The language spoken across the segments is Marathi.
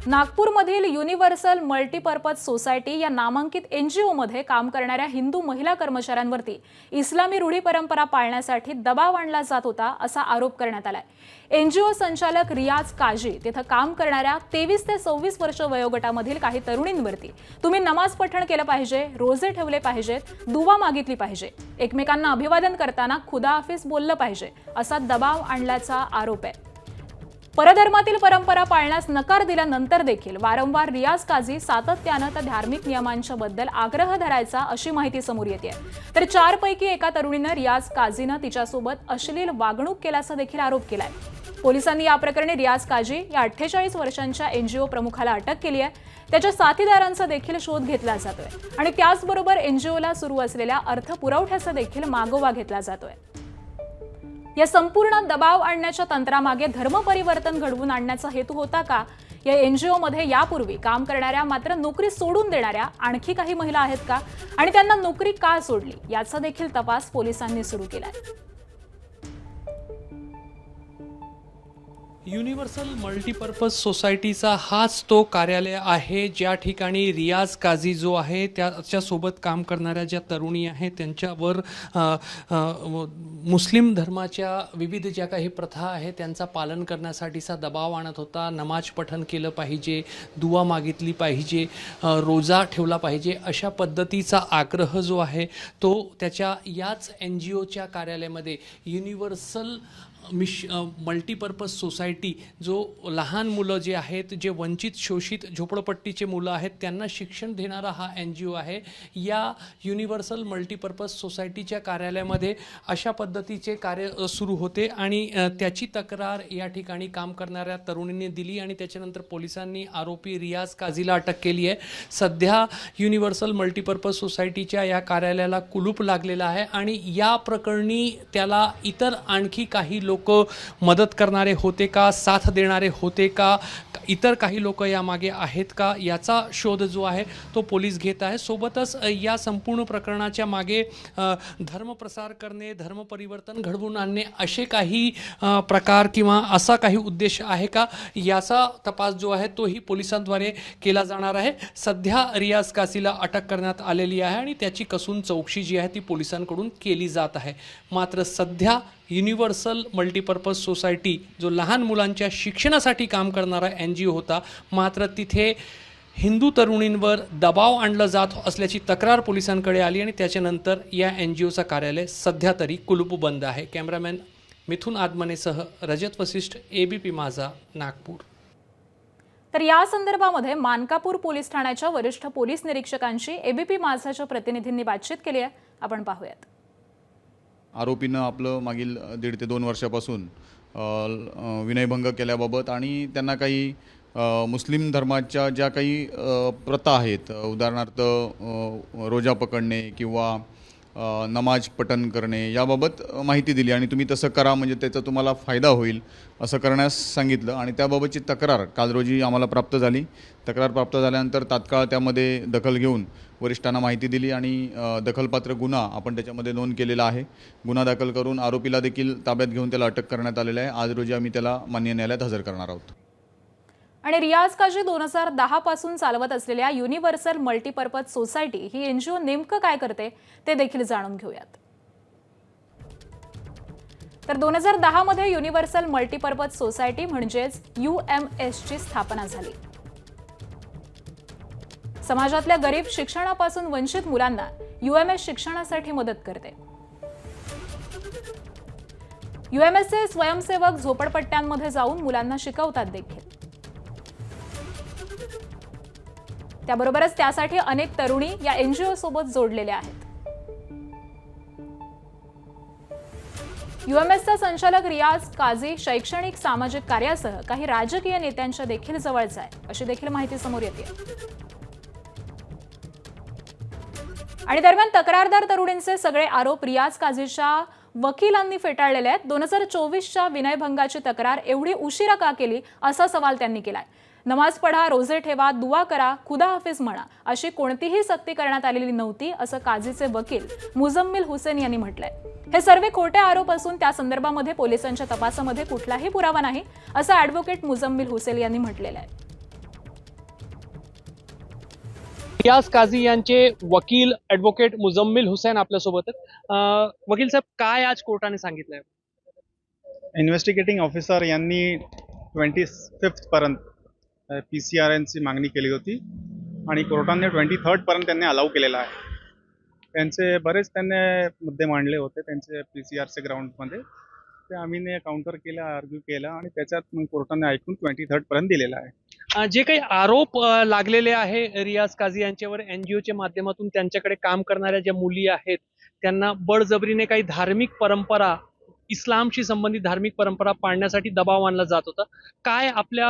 नागपूरमधील युनिव्हर्सल मल्टीपर्पज सोसायटी या नामांकित एनजीओमध्ये काम करणाऱ्या हिंदू महिला कर्मचाऱ्यांवरती इस्लामी रूढी परंपरा पाळण्यासाठी दबाव आणला जात होता असा आरोप करण्यात आलाय। एनजीओ संचालक रियाज काजी तिथे काम करणाऱ्या 23 ते 26 वर्ष वयोगटामधील काही तरुणींवरती तुम्ही नमाज पठण केलं पाहिजे, रोजे ठेवले पाहिजेत, दुवा मागितली पाहिजे, एकमेकांना अभिवादन करताना खुदा हाफिज बोललं पाहिजे असा दबाव आणल्याचा आरोप आहे। परधर्मातील परंपरा पाळण्यास नकार दिल्यानंतर देखील वारंवार रियाज काजी सातत्यानं त्या धार्मिक नियमांच्या बद्दल आग्रह धरायचा अशी माहिती समोर येते। तर 4 पैकी एका तरुणीनं रियाज काजीनं तिच्यासोबत अश्लील वागणूक केल्याचा देखील आरोप केलाय। पोलिसांनी या प्रकरणी रियाज काजी या 48 वर्षांच्या एनजीओ प्रमुखाला अटक केली आहे। त्याच्या साथीदारांचा देखील शोध घेतला जातोय आणि त्याचबरोबर एनजीओला सुरू असलेल्या अर्थ पुरवठ्याचा देखील मागोवा घेतला जातोय। या संपूर्ण दबाव आणण्याच्या तंत्रामागे धर्मपरिवर्तन घडवून आणण्याचा हेतू होता का? या एनजीओमध्ये यापूर्वी काम करणाऱ्या मात्र नोकरी सोडून देणाऱ्या आणखी काही महिला आहेत का आणि त्यांना नोकरी का सोडली याचा देखील तपास पोलिसांनी सुरू केलाय। युनिव्हर्सल मल्टीपर्पज सोसायटीचा हाच तो कार्यालय आहे ज्या ठिकाणी रियाज काजी जो आहे त्याच्यासोबत काम करणाऱ्या ज्या तरुणी आहेत त्यांच्यावर मुस्लिम धर्माच्या विविध ज्या काही प्रथा आहेत त्यांचा पालन करण्यासाठीचा दबाव आणत होता। नमाज पठण केलं पाहिजे, दुवा मागितली पाहिजे, रोजा ठेवला पाहिजे अशा पद्धतीचा आग्रह जो आहे तो त्याच्या याच एनजीओच्या कार्यालयामध्ये युनिव्हर्सल मल्टीपर्पज सोसायटी जो लहान मुलं जे आहेत, जे वंचित शोषित झोपडपट्टीचे मुलं आहेत त्यांना शिक्षण देणारा हा एनजीओ आहे। या युनिव्हर्सल मल्टीपर्पज सोसायटीच्या कार्यालयामध्ये अशा पद्धतीचे कार्य सुरू होते आणि त्याची तक्रार या ठिकाणी काम करणाऱ्या तरुणींनी दिली आणि त्याच्यानंतर पोलिसांनी आरोपी रियाज काजीला अटक केली आहे। सध्या युनिव्हर्सल मल्टीपर्पज सोसायटीच्या या कार्यालयाला कुलूप लागलेला आहे आणि या प्रकरणी त्याला इतर आणखी काही लोक मदत करणारे होते का, साथ देणारे होते का, इतर काही लोक यामागे आहेत का याचा शोध जो आहे तो पोलीस घेत आहे। सोबतच या संपूर्ण प्रकरणाच्या मागे धर्मप्रसार करणे, धर्मपरिवर्तन घडवून आणणे असे काही प्रकार किंवा असा काही उद्देश आहे का याचा तपास जो आहे तोही पोलिसांद्वारे केला जाणार आहे। सध्या रियाज काजीला अटक करण्यात आलेली आहे आणि त्याची कसून चौकशी जी आहे ती पोलिसांकडून केली जात आहे। मात्र सध्या युनिव्हर्सल मल्टीपर्पज सोसायटी जो लहान मुलांच्या शिक्षणासाठी काम करणारा एनजीओ होता, मात्र तिथे हिंदू तरुणींवर दबाव आणला जात असल्याची तक्रार पोलिसांकडे आली आणि त्याच्यानंतर या एनजीओचं कार्यालय सध्या तरी कुलूप बंद आहे। कॅमेरामॅन मिथुन आदमनेसह रजत वशिष्ठ, एबीपी माझा, नागपूर। तर या संदर्भामध्ये मानकापूर पोलीस ठाण्याच्या वरिष्ठ पोलीस निरीक्षकांशी एबीपी माझाच्या प्रतिनिधींनी बातचीत केली आहे। आपण पाहूयात। आरोपीनं आपलं मागील 1.5 ते 2 वर्षापासून विनयभंग केल्याबाबत आणि त्यांना काही मुस्लिम धर्माच्या ज्या काही प्रथा आहेत, उदाहरणार्थ रोजा पकडणे किंवा नमाज पठण करणे याबाबत माहिती दिली आणि तुम्ही तसं करा म्हणजे त्याचा तुम्हाला फायदा होईल असं करण्यास सांगितलं आणि त्याबाबतची तक्रार काल रोजी आम्हाला प्राप्त झाली। तक्रार प्राप्त झाल्यानंतर तात्काळ त्यामध्ये दखल घेऊन वरिष्ठांना माहिती दिली आणि दखलपात्र गुन्हा आपण त्याच्यामध्ये नोंद केलेला आहे। गुन्हा दाखल करून आरोपीला देखील ताब्यात घेऊन त्याला अटक करण्यात आलेली आहे। आज रोजी आम्ही त्याला मान्य न्यायालयात हजर करणार आहोत। आणि रियाज काजी 2010 पासून चालवत असलेल्या युनिव्हर्सल मल्टीपर्पज सोसायटी ही एनजीओ नेमकं काय करते ते देखील जाणून घेऊयात। तर 2010 मध्ये युनिव्हर्सल मल्टीपर्पज सोसायटी म्हणजेच UMS ची स्थापना झाली। समाजातल्या गरीब, शिक्षणापासून वंचित मुलांना UMS शिक्षणासाठी मदत करते। UMS चे स्वयंसेवक झोपडपट्ट्यांमध्ये जाऊन मुलांना शिकवतात देखील। त्याबरोबरच त्यासाठी अनेक तरुणी या एनजीओ सोबत जोडलेल्या आहेत। UMSचा संचालक रियाज काजी शैक्षणिक, सामाजिक कार्यासह काही राजकीय नेत्यांच्या देखील जवळचा आहे अशी देखील माहिती समोर येते। आणि दरम्यान तक्रारदार तरुणींचे सगळे आरोप रियाज काजीच्या वकिलांनी फेटाळलेले आहेत। 2024च्या विनयभंगाची तक्रार एवढी उशिरा का केली असा सवाल त्यांनी केलाय। नमाज पढा, रोजे ठेवा, दुआ करा, खुदा हाफिज म्हणा अशी कोणतीही सक्ती करण्यात आलेली नव्हती असं काजीचे वकील मुझम्मिल हुसेन यांनी म्हटलंय। हे सर्व खोटे आरोप असून त्या संदर्भामध्ये पोलिसांच्या तपासामध्ये कुठलाही पुरावा नाही असं ॲडव्होकेट मुझम्मिल हुसेन यांनी म्हटलेलं आहे। रियाज काझी यांचे वकील ॲडव्होकेट मुजम्मिल हुसैन आपल्यासोबत आहेत. वकील साहेब, काय आज कोर्टाने सांगितलंय? इन्व्हेस्टिगेटिंग ऑफिसर यांनी 25 पर्यंत PCRNची मागणी केली होती आणि कोर्टाने 23 पर्यंत त्यांनी अलाउ केलेला आहे. त्यांचे बरेच त्यांनी मुद्दे मांडले होते त्यांचे PCRच्या ग्राउंडमध्ये, ते आम्ही काउंटर केलं, आर्ग्यू केलं आणि त्याच्यात मग कोर्टाने ऐकून 23 पर्यंत दिलेला आहे. जे काही आरोप लागलेले आहे रियाज काझी यांच्यावर NGOच्या माध्यमातून त्यांच्याकडे काम करणाऱ्या ज्या मुली आहेत त्यांना बळजबरीने काही धार्मिक परंपरा, इस्लामशी संबंधित धार्मिक परंपरा पाळण्यासाठी दबाव आणला जात होता, काय आपल्या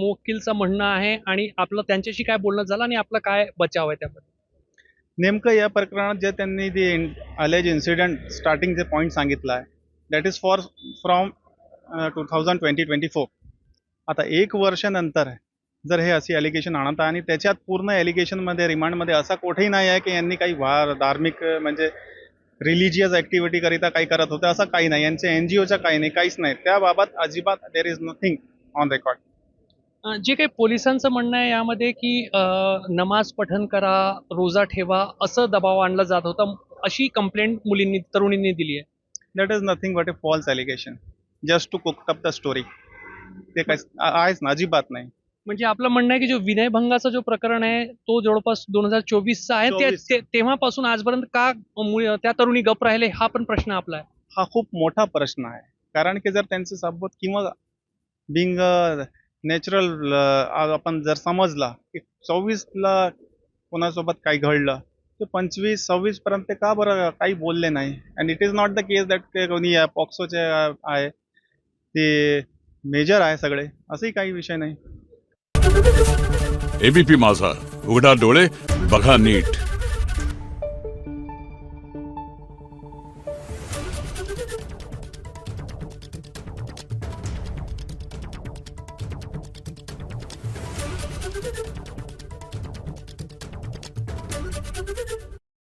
वकीलचं म्हणणं आहे आणि आपलं त्यांच्याशी काय बोलणं झालं आणि आपला काय बचाव आहे त्याबद्दल? नेमकं या प्रकरणात जे त्यांनी ते अलेज इन्सिडेंट स्टार्टिंगचे पॉईंट सांगितलं आहे, दॅट इज फ्रॉम 2020-24. आता 1 वर्षानंतर जर हे अशी ॲलिगेशन आणत आहे आणि त्याच्यात पूर्ण ॲलिगेशनमध्ये रिमांडमध्ये असा कुठेही नाही आहे की यांनी काही धार्मिक म्हणजे रिलिजियस ॲक्टिव्हिटी करिता काही करत होते, असं काही नाही. यांचे NGOच्या काही नाही, काहीच नाही. त्याबाबत अजिबात there is nothing on record. जे काही पोलिसांचं म्हणणं आहे यामध्ये की नमाज पठण करा, रोजा ठेवा असं दबाव आणला जात होता, अशी कंप्लेंट तरुणींनी दिली आहे. That is nothing but a false allegation, just to cook up the story. ते काय आहेच ना, अजिबात नाही. म्हणजे आपलं म्हणणं आहे की जो विनयभंगाचा जो प्रकरण आहे तो जवळपास 2024चा आहे, 24. तेव्हापासून आजपर्यंत का त्या तरुणी गप राहिले हा पण प्रश्न आपला आहे. हा खूप मोठा प्रश्न आहे, कारण की जर त्यांचे सबूत किंवा बिंग नॅचरल आपण जर समजला की 24ला कोणासोबत काही घडलं, ते 25-26 पर्यंत ते का बरं काही बोलले नाही. And it is not the case that ते कोणी पॉक्सोचे आहे, ते मेजर आहे सगळे, असंही काही विषय नाही. ABP माझा, उघडा डोळे बघा नीट.